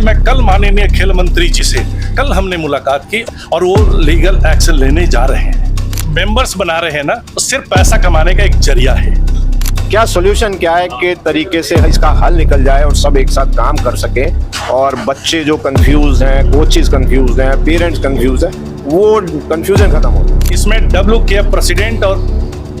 मैं कल माननीय खेल मंत्री जी से कल हमने मुलाकात की और वो लीगल एक्शन लेने जा रहे हैं। मेंबर्स बना रहे हैं ना, तो सिर्फ पैसा कमाने का एक जरिया है। क्या सोल्यूशन क्या है कि तरीके से इसका हल निकल जाए और सब एक साथ काम कर सके और बच्चे जो कंफ्यूज हैं, कोचेस कंफ्यूज हैं, पेरेंट्स कंफ्यूज हैं, वो कंफ्यूजन खत्म हो। इसमें WKF प्रेसिडेंट और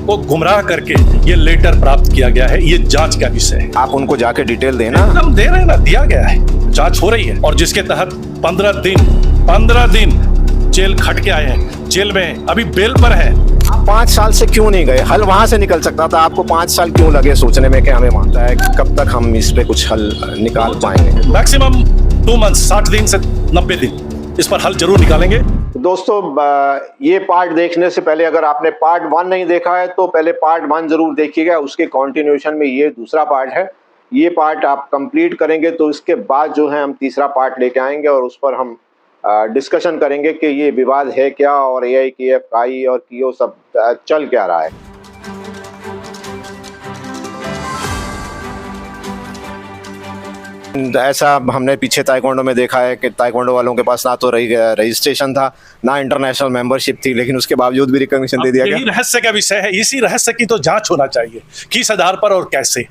को गुमराह करके ये लेटर प्राप्त किया गया है, ये जांच का विषय है। आप उनको जाके डिटेल देना। हम दे रहे हैं ना, दिया गया है, जांच हो रही है और जिसके तहत 15 दिन जेल खट के आए हैं, जेल में अभी बेल पर है। आप 5 साल से क्यों नहीं गए? हल वहां से निकल सकता था, आपको 5 साल क्यों लगे सोचने में कि हमें मानता है कब तक हम इस पे कुछ हल निकाल पाएंगे? मैक्सिमम 2 मंथ्स, 60 दिन से 90 दिन इस पर हल जरूर निकालेंगे। दोस्तों, ये पार्ट देखने से पहले अगर आपने पार्ट 1 नहीं देखा है तो पहले पार्ट 1 जरूर देखिएगा। उसके कंटिन्यूएशन में ये दूसरा पार्ट है। ये पार्ट आप कंप्लीट करेंगे तो इसके बाद जो है हम तीसरा पार्ट लेके आएंगे और उस पर हम डिस्कशन करेंगे कि ये विवाद है क्या और AIKF, काई और कियो सब चल क्या रहा है। ऐसा हमने पीछे ताइक्वांडो में देखा है कि ताइक्वांडो वालों के पास ना तो रजिस्ट्रेशन था, ना इंटरनेशनल मेंबरशिप थी, लेकिन उसके बावजूद भी रिकॉग्निशन दे दिया गया। यही रहस्य का विषय है, इसी रहस्य की तो जांच होना चाहिए, किस आधार पर और कैसे।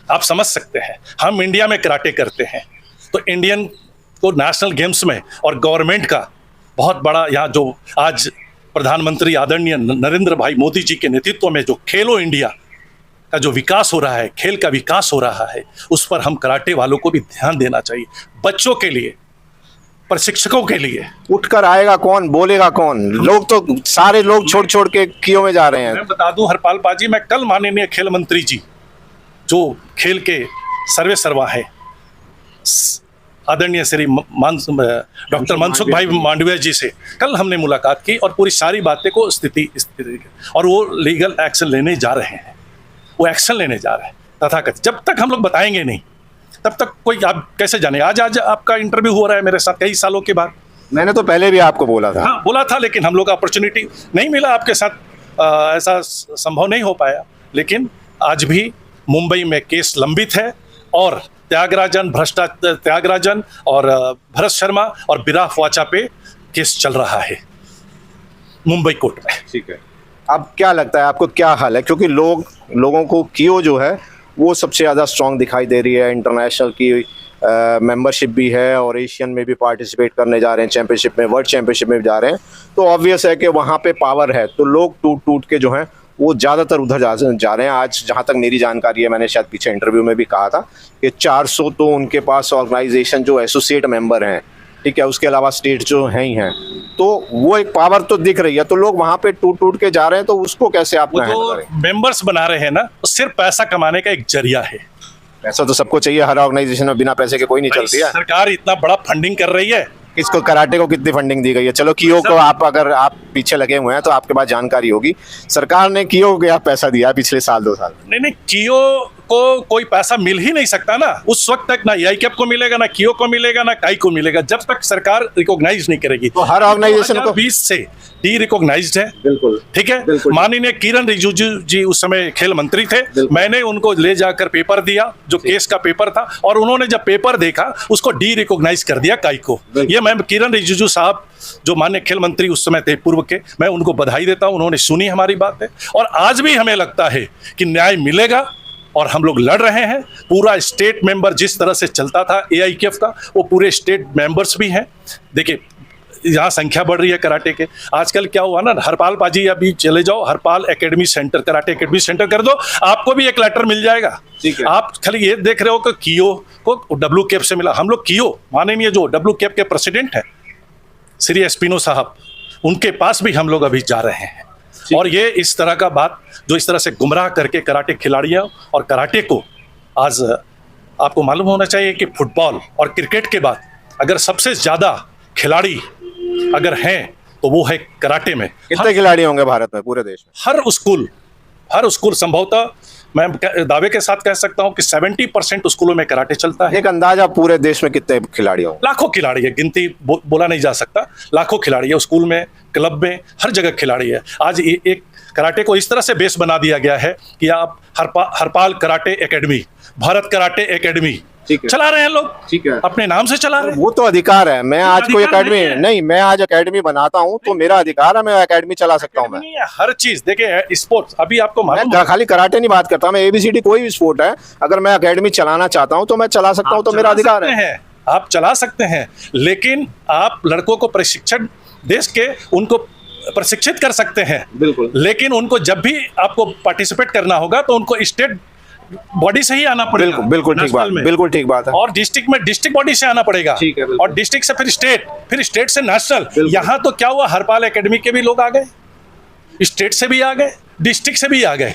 आप समझ सकते हैं, हम इंडिया में कराटे करते हैं तो इंडियन को नेशनल गेम्स में और गवर्नमेंट का बहुत बड़ा यहाँ जो आज प्रधानमंत्री आदरणीय नरेंद्र भाई मोदी जी के नेतृत्व में जो खेलो इंडिया का जो विकास हो रहा है, खेल का विकास हो रहा है, उस पर हम कराटे वालों को भी ध्यान देना चाहिए। बच्चों के लिए, प्रशिक्षकों के लिए उठकर आएगा कौन, बोलेगा कौन? लोग तो सारे लोग छोड़ के कियो में जा रहे हैं। मैं बता दूं हरपाल पाजी, मैं कल माननीय खेल मंत्री जी जो खेल के सर्वे सर्वा है आदरणीय श्री डॉक्टर मनसुख भाई मांडविया जी से कल हमने मुलाकात की और पूरी सारी बातें को स्थिति और वो लीगल एक्शन लेने जा रहे हैं, वो एक्शन लेने जा रहे हैं तथाकथित। जब तक हम लोग बताएंगे नहीं तब तक कोई, आप कैसे जाने? आज आपका इंटरव्यू हो रहा है मेरे साथ कई सालों के बाद। मैंने तो पहले भी आपको बोला था। हाँ, बोला था, लेकिन हम लोग का अपॉर्चुनिटी नहीं मिला आपके साथ, ऐसा संभव नहीं हो पाया। लेकिन आज भी मुंबई में केस लंबित है और त्यागराजन और भरत शर्मा और बिराफ वाचा पे केस चल रहा है मुंबई कोर्ट में। ठीक है, अब क्या लगता है आपको, क्या हाल है? क्योंकि लोगों को कियो जो है वो सबसे ज़्यादा स्ट्रांग दिखाई दे रही है। इंटरनेशनल की मेंबरशिप भी है और एशियन में भी पार्टिसिपेट करने जा रहे हैं, चैंपियनशिप में, वर्ल्ड चैंपियनशिप में भी जा रहे हैं। तो ऑब्वियस है कि वहाँ पे पावर है, तो लोग टूट के जो हैं वो ज़्यादातर उधर जा रहे हैं। आज जहाँ तक मेरी जानकारी है, मैंने शायद पीछे इंटरव्यू में भी कहा था कि 400 तो उनके पास ऑर्गेनाइजेशन जो एसोसिएट मेंबर हैं, ठीक है, उसके अलावा स्टेट जो हैं ही हैं, तो वो एक पावर तो दिख रही है। तो लोग वहाँ पे टूट के जा रहे हैं, तो उसको कैसे आप मेंबर्स बना रहे हैं ना, तो सिर्फ पैसा कमाने का एक जरिया है। पैसा तो सबको चाहिए, हर ऑर्गेनाइजेशन में बिना पैसे के कोई नहीं चलती है। सरकार इतना बड़ा फंडिंग कर रही है। किसको, कराटे को कितनी फंडिंग दी गई है? चलो कियो को अगर आप पीछे लगे हुए हैं तो आपके पास जानकारी होगी, सरकार ने कियो को क्या पैसा दिया पिछले साल 2 साल? नहीं, कियो को कोई पैसा मिल ही नहीं सकता ना उस वक्त तक, ना AIKF को मिलेगा, ना कियो को मिलेगा, ना काई को मिलेगा, जब तक सरकार रिकॉग्नाइज नहीं करेगी। तो हर ऑर्गेनाइजेशन को 20 से डी रिकॉग्नाइज्ड है। बिल्कुल ठीक है। माननीय किरण रिजिजू जी उस समय खेल मंत्री थे, मैंने उनको ले जाकर पेपर दिया, जो केस का पेपर था, और उन्होंने जब पेपर देखा उसको डी रिकॉग्नाइज कर दिया काई को। ये मैं किरण रिजिजू साहब जो माननीय खेल मंत्री उस समय थे पूर्व के, मैं उनको बधाई देता हूं, उन्होंने सुनी हमारी बात है और आज भी हमें लगता है कि न्याय मिलेगा और हम लोग लड़ रहे हैं। पूरा स्टेट मेंबर जिस तरह से चलता था AIKF का, वो पूरे स्टेट मेंबर्स भी हैं। देखिए, यहाँ संख्या बढ़ रही है कराटे के। आजकल क्या हुआ ना, हरपाल पाजी अभी चले जाओ Harpal academy centre, karate academy centre कर दो, आपको भी एक लेटर मिल जाएगा। आप खाली ये देख रहे हो कि कियो को WKF से मिला। हम लोग कियो, माननीय जो WKF के प्रेसिडेंट हैं श्री एस्पिनो साहब, उनके पास भी हम लोग अभी जा रहे हैं। और ये इस तरह का बात जो इस तरह से गुमराह करके कराटे खिलाड़ियों और कराटे को, आज आपको मालूम होना चाहिए कि फुटबॉल और क्रिकेट के बाद अगर सबसे ज़्यादा खिलाड़ी अगर हैं तो वो है कराटे में। कितने खिलाड़ी होंगे भारत में, पूरे देश में? हर स्कूल संभवतः मैं दावे के साथ कह सकता हूं कि 70% स्कूलों में कराटे चलता है। एक अंदाजा पूरे देश में कितने खिलाड़ी होंगे? लाखों खिलाड़ी है, गिनती बोला नहीं जा सकता, लाखों खिलाड़ी है। स्कूल में, क्लब में, हर जगह खिलाड़ी है। आज एक कराटे को इस तरह से बेस बना दिया गया है कि आप Harpal karate academy, Bharat karate academy, ठीक है। चला रहे हैं लोग, ठीक है। अपने नाम से चला रहे हैं। वो तो अधिकार है। मैं आज कोई अधिकार एकेडमी नहीं है। नहीं, मैं आज एकेडमी बनाता हूँ तो मेरा अधिकार है, मैं एकेडमी चला सकता हूँ। मैं नहीं है, हर चीज देखिए, स्पोर्ट्स अभी आपको मालूम है, खाली कराटे नहीं बात करता, मैं एबीसीडी कोई भी स्पोर्ट है, अगर मैं एकेडमी चलाना चाहता हूँ तो मैं चला सकता हूँ, तो मेरा अधिकार है। आप चला सकते हैं, लेकिन आप लड़कों को प्रशिक्षण देश के उनको प्रशिक्षित कर सकते हैं, बिल्कुल। लेकिन उनको जब भी आपको पार्टिसिपेट करना होगा तो उनको स्टेट बॉडी से ही आना पड़ेगा। बिल्कुल बिल्कुल ठीक बात, नेशनल में। बिल्कुल ठीक बात है। और डिस्ट्रिक्ट में डिस्ट्रिक्ट बॉडी से आना पड़ेगा। ठीक है, बिल्कुल। और डिस्ट्रिक्ट से फिर स्टेट से नेशनल। बिल्कुल। यहाँ तो क्या हुआ, हरपाल एकेडमी के भी लोग आ गए, स्टेट से भी आ गए, डिस्ट्रिक्ट से भी आ गए।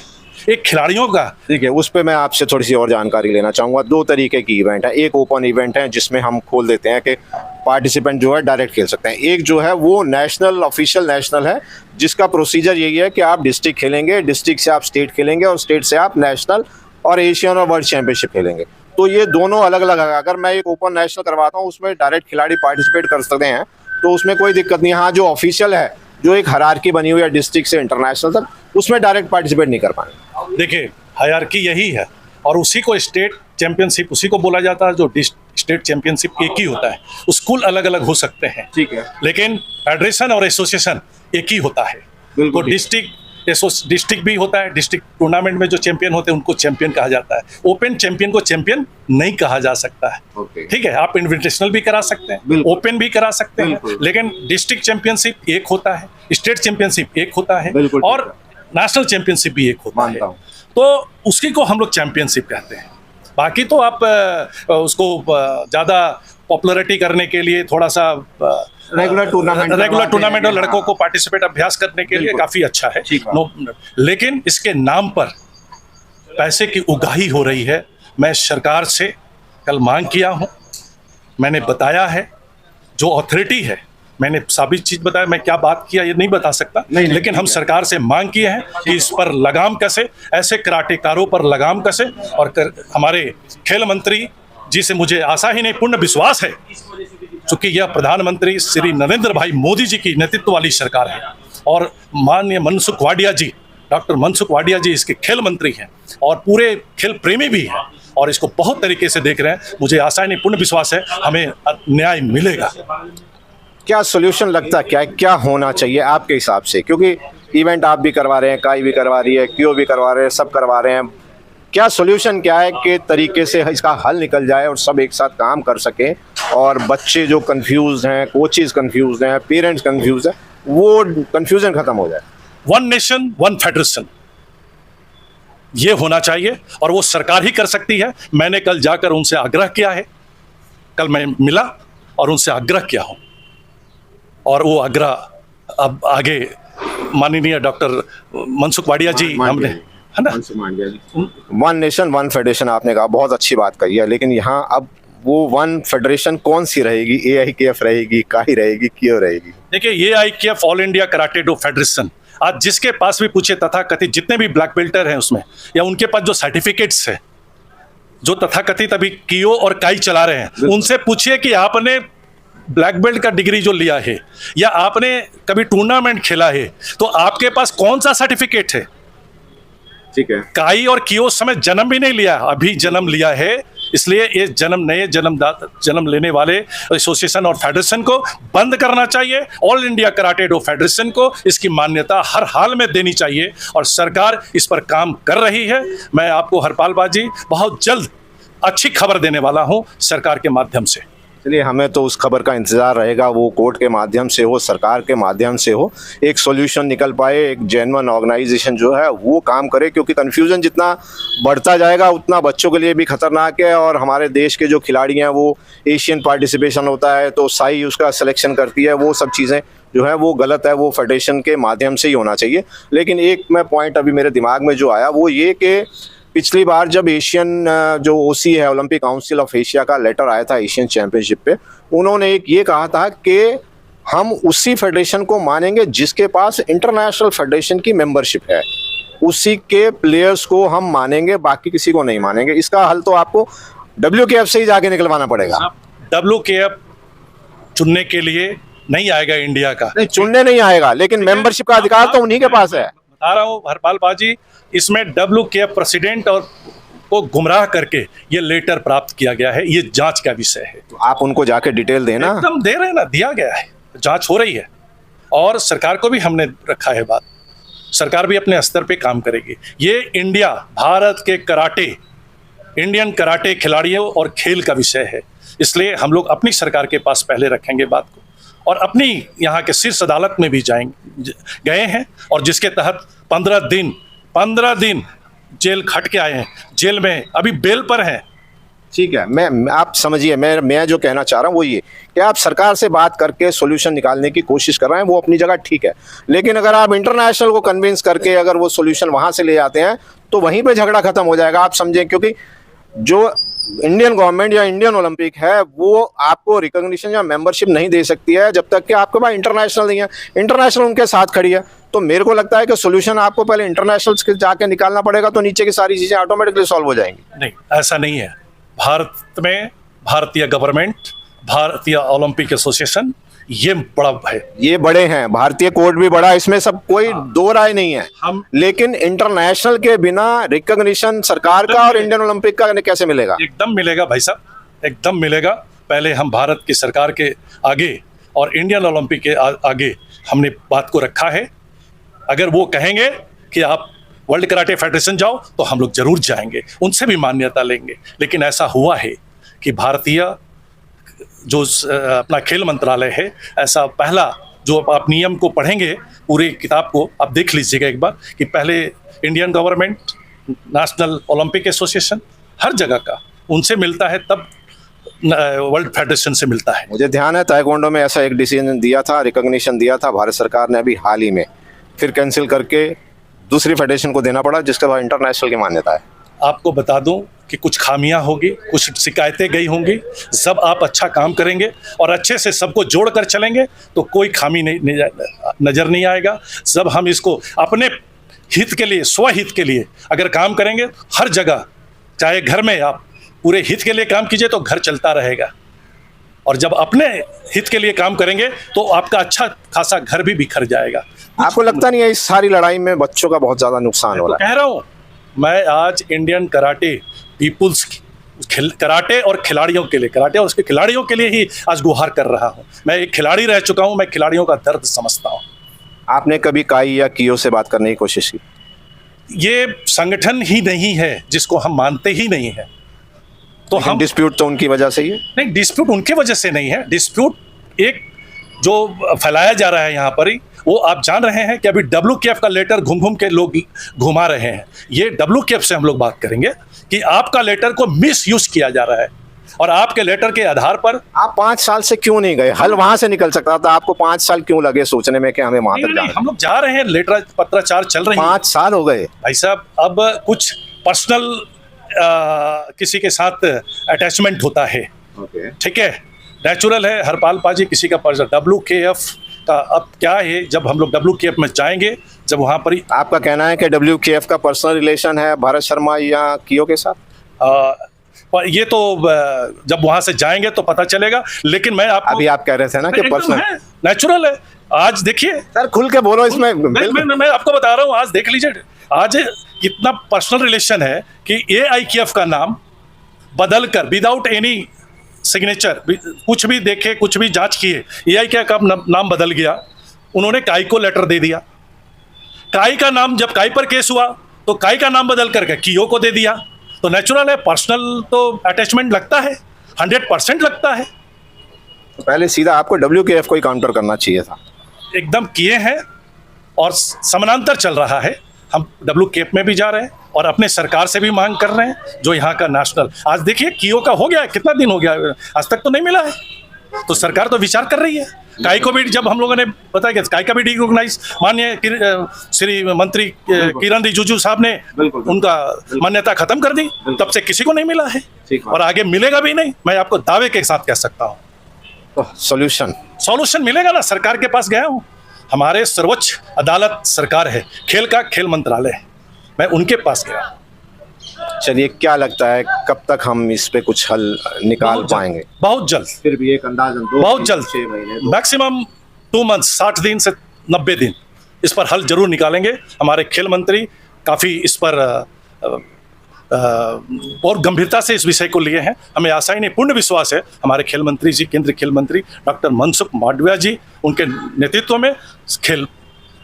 एक खिलाड़ियों का, ठीक है, उस पे मैं आपसे थोड़ी सी और जानकारी लेना चाहूंगा। दो तरीके की इवेंट है, एक ओपन इवेंट है जिसमें हम खोल देते हैं कि पार्टिसिपेंट जो है डायरेक्ट खेल सकते हैं, एक जो है वो नेशनल, ऑफिशियल नेशनल है, जिसका प्रोसीजर यही है कि आप डिस्ट्रिक्ट खेलेंगे, डिस्ट्रिक्ट से आप स्टेट खेलेंगे और स्टेट से आप नेशनल और एशियन और वर्ल्ड चैंपियनशिप खेलेंगे। तो ये दोनों अलग अलग है। अगर मैं एक ओपन नेशनल करवाता हूँ उसमें डायरेक्ट खिलाड़ी पार्टिसिपेट कर सकते हैं, तो उसमें कोई दिक्कत नहीं है। हाँ, जो ऑफिशियल है, जो एक हायरार्की बनी हुई है डिस्ट्रिक्ट से इंटरनेशनल तक, उसमें डायरेक्ट पार्टिसिपेट नहीं कर पाएंगे। देखिए हायरार्की यही है, और उसी को स्टेट चैंपियनशिप उसी को बोला जाता है। जो स्टेट चैंपियनशिप एक ही होता है, स्कूल अलग अलग हो सकते हैं, ठीक है, लेकिन फेडरेशन और एसोसिएशन एक ही होता है। बिल्कुल तो डिस्ट्रिक्ट भी होता है, डिस्ट्रिक्ट टूर्नामेंट में जो चैंपियन होते हैं उनको चैंपियन कहा जाता है। ओपन चैंपियन को चैंपियन नहीं कहा जा सकता है। ओके। ठीक है, आप इन्विटेशनल भी करा सकते हैं, बिल्कुल। ओपन भी करा सकते हैं, बिल्कुल। लेकिन डिस्ट्रिक्ट चैंपियनशिप एक होता है, स्टेट चैंपियनशिप एक होता है, बिल्कुल, और नेशनल चैंपियनशिप भी एक होता है। मानता हूं। तो उसी को हम लोग चैंपियनशिप कहते हैं। बाकी तो आप उसको ज़्यादा पॉपुलरिटी करने के लिए थोड़ा सा रेगुलर टूर्नामेंट और लड़कों को पार्टिसिपेट अभ्यास करने के लिए बिल्कुल। काफ़ी अच्छा है। ठीक बात। लेकिन इसके नाम पर पैसे की उगाही हो रही है। मैं सरकार से कल मांग किया हूँ, मैंने बताया है, जो अथॉरिटी है, मैंने साबित चीज बताया। मैं क्या बात किया ये नहीं बता सकता, नहीं, लेकिन हम सरकार से मांग किए हैं कि इस पर लगाम कसे, ऐसे कराटेकारों पर लगाम कसे। और हमारे खेल मंत्री जी से मुझे आशा ही नहीं, पूर्ण विश्वास है, क्योंकि यह प्रधानमंत्री श्री नरेंद्र भाई मोदी जी की नेतृत्व वाली सरकार है, और माननीय मनसुख वाडिया जी, डॉक्टर मनसुख वाडिया जी इसके खेल मंत्री हैं और पूरे खेल प्रेमी भी हैं, और इसको बहुत तरीके से देख रहे हैं। मुझे आशा नहीं, पूर्ण विश्वास है, हमें न्याय मिलेगा। क्या सोल्यूशन लगता है, क्या होना चाहिए आपके हिसाब से? क्योंकि इवेंट आप भी करवा रहे हैं, काई भी करवा रही है, क्यों भी करवा रहे हैं, सब करवा रहे हैं। क्या सोल्यूशन क्या है कि तरीके से इसका हल निकल जाए और सब एक साथ काम कर सके, और बच्चे जो कंफ्यूज हैं, कोचेज कंफ्यूज हैं, पेरेंट्स कंफ्यूज हैं, वो कंफ्यूजन खत्म हो जाए। वन नेशन वन फेडरेशन ये होना चाहिए, और वो सरकार ही कर सकती है। मैंने कल जाकर उनसे आग्रह किया है, कल मैं मिला और उनसे आग्रह किया हूं, और वो आग्रह अब आगे माननीय डॉक्टर मनसुख वाडिया जी, हमने, है ना, वन नेशन वन फेडरेशन आपने कहा, बहुत अच्छी बात कही है, लेकिन यहाँ अब वो वन फेडरेशन कौन सी रहेगी? AIKF रहेगी, काई रहेगी, क्यों रहेगी? देखिए, AIKF all India karate do federation, आज जिसके पास भी पूछे तथाकथित जितने भी ब्लैक बेल्टर हैं उसमें, या उनके पास जो सर्टिफिकेट्स है, जो तथाकथित अभी कियो और काई चला रहे हैं, उनसे पूछिए कि आपने ब्लैक बेल्ट का डिग्री जो लिया है, या आपने कभी टूर्नामेंट खेला है, तो आपके पास कौन सा सर्टिफिकेट है? ठीक है। काई और कियो समय जन्म भी नहीं लिया, अभी जन्म लिया है। इसलिए ये नए जन्म लेने वाले एसोसिएशन और फेडरेशन को बंद करना चाहिए। All India karate do federation को इसकी मान्यता हर हाल में देनी चाहिए, और सरकार इस पर काम कर रही है। मैं आपको हरपाल बाजी बहुत जल्द अच्छी खबर देने वाला हूं सरकार के माध्यम से। चलिए, हमें तो उस खबर का इंतज़ार रहेगा, वो कोर्ट के माध्यम से हो, सरकार के माध्यम से हो, एक सॉल्यूशन निकल पाए, एक जेन्युइन ऑर्गेनाइजेशन जो है वो काम करे। क्योंकि कन्फ्यूज़न जितना बढ़ता जाएगा उतना बच्चों के लिए भी खतरनाक है, और हमारे देश के जो खिलाड़ी हैं वो एशियन पार्टिसिपेशन होता है तो साई उसका सिलेक्शन करती है, वो सब चीज़ें जो है वो गलत है, वो फेडरेशन के माध्यम से ही होना चाहिए। लेकिन एक मैं पॉइंट अभी मेरे दिमाग में जो आया वो ये कि पिछली बार जब एशियन जो OC है, ओलंपिक काउंसिल ऑफ एशिया का लेटर आया था एशियन चैंपियनशिप पे, उन्होंने एक ये कहा था कि हम उसी फेडरेशन को मानेंगे जिसके पास इंटरनेशनल फेडरेशन की मेंबरशिप है, उसी के प्लेयर्स को हम मानेंगे, बाकी किसी को नहीं मानेंगे। इसका हल तो आपको WKF से ही जाके निकलवाना पड़ेगा। WKF चुनने के लिए नहीं आएगा इंडिया का, नहीं, चुनने नहीं आएगा, लेकिन मेंबरशिप का अधिकार तो उन्हीं के पास है। बता रहा हूँ हरपाल बाजी, इसमें WKF प्रेसिडेंट और को गुमराह करके ये लेटर प्राप्त किया गया है। ये जांच का विषय है। तो आप उनको जाके डिटेल देना। एकदम दे रहे हैं ना, दिया गया है, जांच हो रही है और सरकार को भी हमने रखा है बात। सरकार भी अपने स्तर पे काम करेगी। ये इंडिया, भारत के कराटे, इंडियन कराटे खिलाड़ियों और खेल का विषय है, इसलिए हम लोग अपनी सरकार के पास पहले रखेंगे बात को और अपनी यहाँ के शीर्ष अदालत में भी गए हैं और जिसके तहत 15 दिन जेल खट के आए हैं। जेल में अभी बेल पर हैं। ठीक है, मैं आप समझिए, मैं जो कहना चाह रहा हूँ वो ये कि आप सरकार से बात करके सॉल्यूशन निकालने की कोशिश कर रहे हैं, वो अपनी जगह ठीक है, लेकिन अगर आप इंटरनेशनल को कन्विंस करके अगर वो सॉल्यूशन वहाँ से ले आते हैं तो वहीं पे झगड़ा खत्म हो जाएगा। आप समझें, क्योंकि जो इंडियन गवर्नमेंट या इंडियन ओलंपिक है वो आपको रिकॉग्निशन या मेंबरशिप नहीं दे सकती है जब तक कि आपके पास इंटरनेशनल नहीं है। इंटरनेशनल उनके साथ खड़ी है, तो मेरे को लगता है कि सॉल्यूशन आपको पहले इंटरनेशनल के जाके निकालना पड़ेगा, तो नीचे की सारी चीजें ऑटोमेटिकली सॉल्व हो जाएंगी। नहीं, ऐसा नहीं है। भारत में भारतीय गवर्नमेंट, भारतीय ओलंपिक एसोसिएशन ये बड़ा है, ये बड़े हैं, भारतीय कोर्ट भी बड़ा, इसमें सब कोई दो राय नहीं है। लेकिन इंटरनेशनल के बिना रिकॉग्निशन सरकार का और इंडियन ओलंपिक का कैसे मिलेगा? एकदम मिलेगा भाई साहब, एकदम मिलेगा। पहले हम भारत की सरकार के आगे और इंडियन ओलंपिक के आगे हमने बात को रखा है। अगर वो कहेंगे कि आप वर्ल्ड कराटे फेडरेशन जाओ तो हम लोग जरूर जाएंगे, उनसे भी मान्यता लेंगे। लेकिन ऐसा हुआ है कि भारतीय जो अपना खेल मंत्रालय है, ऐसा पहला जो आप नियम को पढ़ेंगे पूरी किताब को आप देख लीजिएगा एक बार, कि पहले Indian government, national Olympic association, हर जगह का उनसे मिलता है, तब वर्ल्ड फेडरेशन से मिलता है। मुझे ध्यान है ताइक्वांडो में ऐसा एक डिसीजन दिया था, रिकॉग्निशन दिया था भारत सरकार ने अभी हाल ही में, फिर कैंसिल करके दूसरी फेडरेशन को देना पड़ा जिसके बाद इंटरनेशनल की मान्यता है। आपको बता दूं कि कुछ खामियां होगी, कुछ शिकायतें गई होंगी। जब आप अच्छा काम करेंगे और अच्छे से सबको जोड़कर चलेंगे तो कोई खामी नहीं नजर नहीं आएगा। जब हम इसको अपने हित के लिए, स्वहित के लिए अगर काम करेंगे, हर जगह, चाहे घर में आप पूरे हित के लिए काम कीजिए तो घर चलता रहेगा, और जब अपने हित के लिए काम करेंगे तो आपका अच्छा खासा घर भी बिखर जाएगा। आपको लगता नहीं है इस सारी लड़ाई में बच्चों का बहुत ज्यादा नुकसान हो रहा है? कह रहा हूँ मैं, आज इंडियन कराटे पीपुल्स कराटे और खिलाड़ियों के लिए, कराटे और उसके खिलाड़ियों के लिए ही आज गुहार कर रहा हूँ। मैं एक खिलाड़ी रह चुका हूँ, मैं खिलाड़ियों का दर्द समझता हूँ। आपने कभी काई या कियो से बात करने की कोशिश की? ये संगठन ही नहीं है जिसको हम मानते ही नहीं है, तो हम डिस्प्यूट तो उनकी वजह से ही है? नहीं, डिस्प्यूट उनके वजह से नहीं है। डिस्प्यूट एक जो फैलाया जा रहा है यहाँ पर ही, वो आप जान रहे हैं कि अभी WKF का लेटर घूम के लोग घुमा रहे हैं। ये WKF से हम लोग बात करेंगे कि आपका लेटर को मिस यूज किया जा रहा है, और आपके लेटर के आधार पर आप 5 साल से क्यों नहीं गए? हल वहां से निकल सकता था, आपको 5 साल क्यों लगे सोचने में कि हमें वहां तक जाना? हम लोग जा रहे हैं, लेटर पत्राचार चल रही है। 5 साल हो गए भाई साहब। अब कुछ पर्सनल किसी के साथ अटैचमेंट होता है, ठीक है, नेचुरल है। हरपाल पाजी किसी का पर्सनल, WKF का अब क्या है, जब हम लोग WKF में जाएंगे, जब वहाँ पर ही आपका कहना है कि WKF का पर्सनल रिलेशन है भारत शर्मा या कियो के साथ? ये तो जब वहाँ से जाएंगे तो पता चलेगा। लेकिन मैं आपको, अभी आप कह रहे थे ना कि पर्सनल नेचुरल है। आज देखिए सर, खुल के बोलो इसमें। मैं आपको बता रहा हूँ, आज देख लीजिए, आज इतना पर्सनल रिलेशन है कि AIKF का नाम बदल कर, विदाउट एनी सिग्नेचर, कुछ भी देखे, कुछ भी जांच किए, AIKF का नाम बदल गया। उन्होंने काई को लेटर दे दिया। काई का नाम, जब काई पर केस हुआ तो काई का नाम बदल करके कियो को दे दिया। तो नेचुरल है, पर्सनल तो अटैचमेंट लगता है, 100% लगता है। तो पहले सीधा आपको WKF को ही काउंटर करना चाहिए था। एकदम किए हैं, और समानांतर चल रहा है। हम WKF में भी जा रहे हैं और अपने सरकार से भी मांग कर रहे हैं, जो यहाँ का नेशनल, आज देखिए कियो का हो गया, कितना दिन हो गया, आज तक तो नहीं मिला है। तो सरकार तो विचार कर रही है। काई को भी जब हम लोगों ने बताया कि काई का भी रिकॉग्नाइज, माननीय श्री मंत्री किरण रिजिजू साहब ने उनका मान्यता खत्म कर दी, तब से किसी को नहीं मिला है और आगे मिलेगा भी नहीं। मैं आपको दावे के साथ कह सकता हूँ। तो सॉल्यूशन मिलेगा ना। सरकार के पास गया हूँ, हमारे सर्वोच्च अदालत सरकार है, खेल का खेल मंत्रालय है, मैं उनके पास गया। चलिए, क्या लगता है कब तक हम इस पे कुछ हल निकाल पाएंगे? बहुत जल्द। फिर भी एक अंदाजन बहुत जल्द, 6 महीने, मैक्सिमम 2 मंथ, 60 दिन से 90 दिन इस पर हल जरूर निकालेंगे। हमारे खेल मंत्री काफ़ी इस पर और गंभीरता से इस विषय को लिए हैं। हमें आशा ही नहीं, पूर्ण विश्वास है हमारे खेल मंत्री जी, केंद्रीय खेल मंत्री डॉक्टर मनसुख मांडविया जी, उनके नेतृत्व में खेल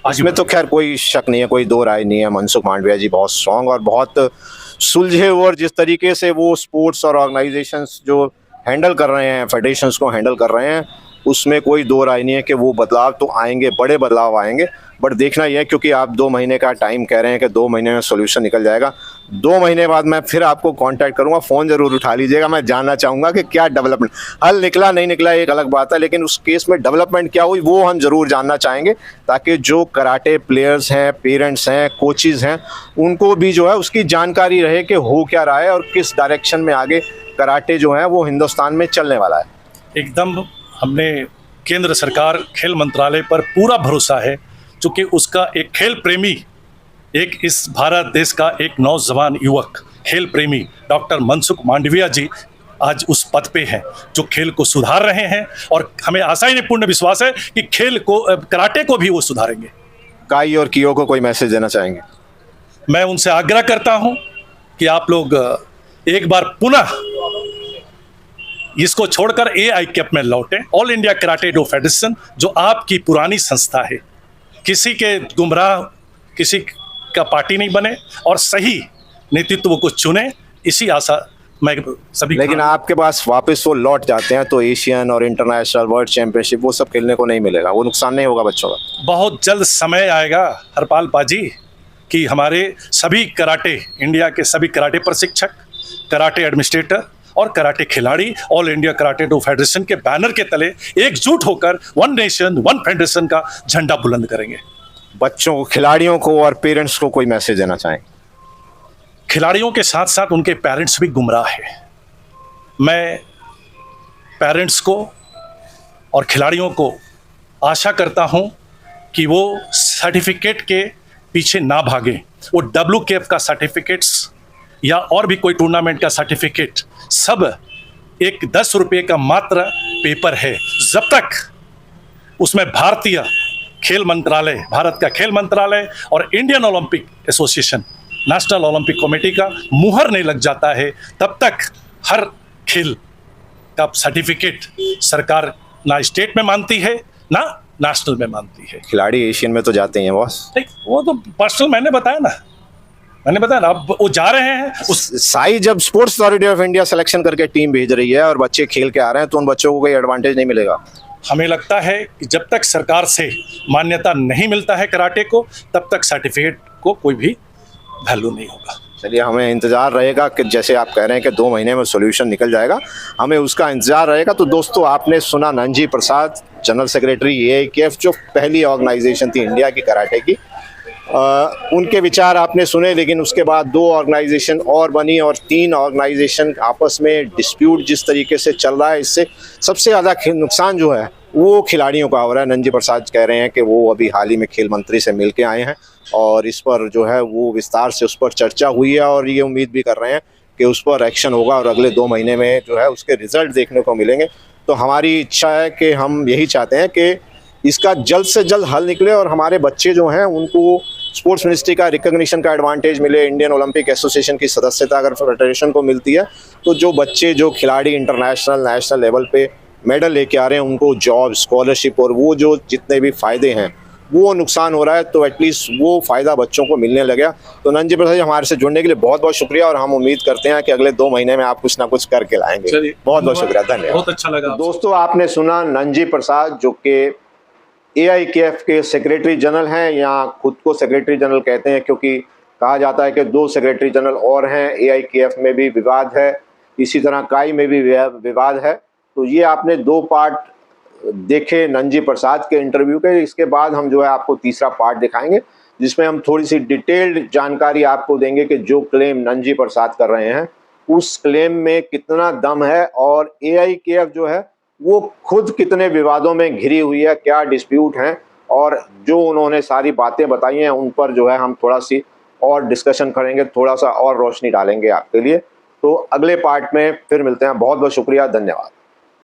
इसमें तो खैर कोई शक नहीं है, कोई दो राय नहीं है। मनसुख मांडविया जी बहुत स्ट्रांग और बहुत सुलझे हुए, और जिस तरीके से वो स्पोर्ट्स और ऑर्गेनाइजेशंस जो हैंडल कर रहे हैं, फेडरेशंस को हैंडल कर रहे हैं, उसमें कोई दो राय नहीं है कि वो बदलाव तो आएंगे, बड़े बदलाव आएंगे। बट देखना ही है, क्योंकि आप 2 महीने का टाइम कह रहे हैं कि 2 महीने में सोल्यूशन निकल जाएगा। 2 महीने बाद मैं फिर आपको कांटेक्ट करूंगा, फ़ोन ज़रूर उठा लीजिएगा। मैं जानना चाहूँगा कि क्या डेवलपमेंट, हल निकला नहीं निकला एक अलग बात है, लेकिन उस केस में डेवलपमेंट क्या हुई वो हम ज़रूर जानना चाहेंगे, ताकि जो कराटे प्लेयर्स हैं, पेरेंट्स हैं, कोचेज़ हैं, उनको भी जो है उसकी जानकारी रहे कि हो क्या रहा है और किस डायरेक्शन में आगे कराटे जो है वो हिंदुस्तान में चलने वाला है। एकदम हमने केंद्र सरकार खेल मंत्रालय पर पूरा भरोसा है, क्योंकि उसका एक खेल प्रेमी, एक इस भारत देश का एक नौजवान युवक खेल प्रेमी डॉक्टर मनसुख मांडविया जी आज उस पद पे हैं जो खेल को सुधार रहे हैं, और हमें आशा ही नहीं, पूर्ण विश्वास है कि खेल को, कराटे को भी वो सुधारेंगे। काई और कियो को कोई मैसेज देना चाहेंगे? मैं उनसे आग्रह करता हूं कि आप लोग एक बार पुनः इसको छोड़कर AIKF में लौटे, all India karate do federation, जो आपकी पुरानी संस्था है। किसी के गुमराह, किसी का पार्टी नहीं बने और सही नेतृत्व को चुने, इसी आशा मैं सभी। लेकिन आपके पास वापस वो लौट जाते हैं तो एशियन और इंटरनेशनल वर्ल्ड चैंपियनशिप वो सब खेलने को नहीं मिलेगा, वो नुकसान नहीं होगा बच्चों का? बहुत जल्द समय आएगा हरपाल पाजी कि हमारे सभी कराटे, इंडिया के सभी कराटे प्रशिक्षक, कराटे एडमिनिस्ट्रेटर और कराटे खिलाड़ी all India karate do federation के बैनर के तले एकजुट होकर वन नेशन वन फेडरेशन का झंडा बुलंद करेंगे। बच्चों को, खिलाड़ियों को और पेरेंट्स को कोई मैसेज देना चाहें? खिलाड़ियों के साथ साथ उनके पेरेंट्स भी गुमराह हैं। मैं पेरेंट्स को और खिलाड़ियों को आशा करता हूं कि वो सर्टिफिकेट के पीछे ना भागें। वो WKF का सर्टिफिकेट्स या और भी कोई टूर्नामेंट का सर्टिफिकेट, सब एक 10 रुपये का मात्र पेपर है। जब तक उसमें भारतीय खेल मंत्रालय, भारत का खेल मंत्रालय और Indian Olympic association, national Olympic committee का मुहर नहीं लग जाता है, तब तक हर खेल का सर्टिफिकेट सरकार ना स्टेट में मानती है ना नेशनल में मानती है। खिलाड़ी एशियन में तो जाते ही हैं बॉस। वो तो पर्सनल, मैंने बताया ना, अब वो जा रहे हैं। साई, जब sports authority of India selection करके टीम भेज रही है और बच्चे खेल के आ रहे हैं, तो उन बच्चों को कोई एडवांटेज नहीं मिलेगा? हमें लगता है कि जब तक सरकार से मान्यता नहीं मिलता है कराटे को, तब तक सर्टिफिकेट को कोई भी वैल्यू नहीं होगा। चलिए, हमें इंतजार रहेगा कि जैसे आप कह रहे हैं कि 2 महीने में सॉल्यूशन निकल जाएगा, हमें उसका इंतजार रहेगा। तो दोस्तों, आपने सुना नंजी प्रसाद, जनरल सेक्रेटरी AIKF, जो पहली ऑर्गेनाइजेशन थी इंडिया की कराटे की, उनके विचार आपने सुने। लेकिन उसके बाद 2 ऑर्गेनाइजेशन और बनी और 3 ऑर्गेनाइजेशन आपस में डिस्प्यूट जिस तरीके से चल रहा है, इससे सबसे ज़्यादा नुकसान जो है वो खिलाड़ियों का हो रहा है। नंजी प्रसाद कह रहे हैं कि वो अभी हाल ही में खेल मंत्री से मिल के आए हैं और इस पर जो है वो विस्तार से उस पर चर्चा हुई है, और ये उम्मीद भी कर रहे हैं कि उस पर एक्शन होगा और अगले 2 महीने में जो है उसके रिजल्ट देखने को मिलेंगे। तो हमारी इच्छा है कि हम यही चाहते हैं कि इसका जल्द से जल्द हल निकले और हमारे बच्चे जो हैं उनको स्पोर्ट्स मिनिस्ट्री का रिकग्निशन का एडवांटेज मिले। इंडियन ओलंपिक एसोसिएशन की सदस्यता अगर फेडरेशन को मिलती है, तो जो बच्चे, जो खिलाड़ी इंटरनेशनल, नेशनल लेवल पे मेडल लेके आ रहे हैं, उनको जॉब, स्कॉलरशिप और वो जो जितने भी फ़ायदे हैं, वो नुकसान हो रहा है, तो एटलीस्ट वो फ़ायदा बच्चों को मिलने लगे। तो नंजी प्रसाद जी, हमारे से जुड़ने के लिए बहुत बहुत शुक्रिया, और हम उम्मीद करते हैं कि अगले 2 महीने में आप कुछ ना कुछ करके लाएंगे। बहुत बहुत शुक्रिया, धन्यवाद। बहुत अच्छा लगा। दोस्तों, आपने सुना नंजी प्रसाद, जो कि AIKF के सेक्रेटरी जनरल हैं, या खुद को सेक्रेटरी जनरल कहते हैं, क्योंकि कहा जाता है कि 2 सेक्रेटरी जनरल और हैं। AIKF में भी विवाद है, इसी तरह काई में भी विवाद है। तो ये आपने 2 पार्ट देखे नंजी प्रसाद के इंटरव्यू के। इसके बाद हम जो है आपको तीसरा पार्ट दिखाएंगे, जिसमें हम थोड़ी सी डिटेल्ड जानकारी आपको देंगे कि जो क्लेम नंजी प्रसाद कर रहे हैं, उस क्लेम में कितना दम है, और AIKF जो है वो खुद कितने विवादों में घिरी हुई है, क्या डिस्प्यूट हैं, और जो उन्होंने सारी बातें बताई हैं उन पर जो है हम थोड़ा सी और डिस्कशन करेंगे, थोड़ा सा और रोशनी डालेंगे आपके लिए। तो अगले पार्ट में फिर मिलते हैं। बहुत बहुत शुक्रिया, धन्यवाद।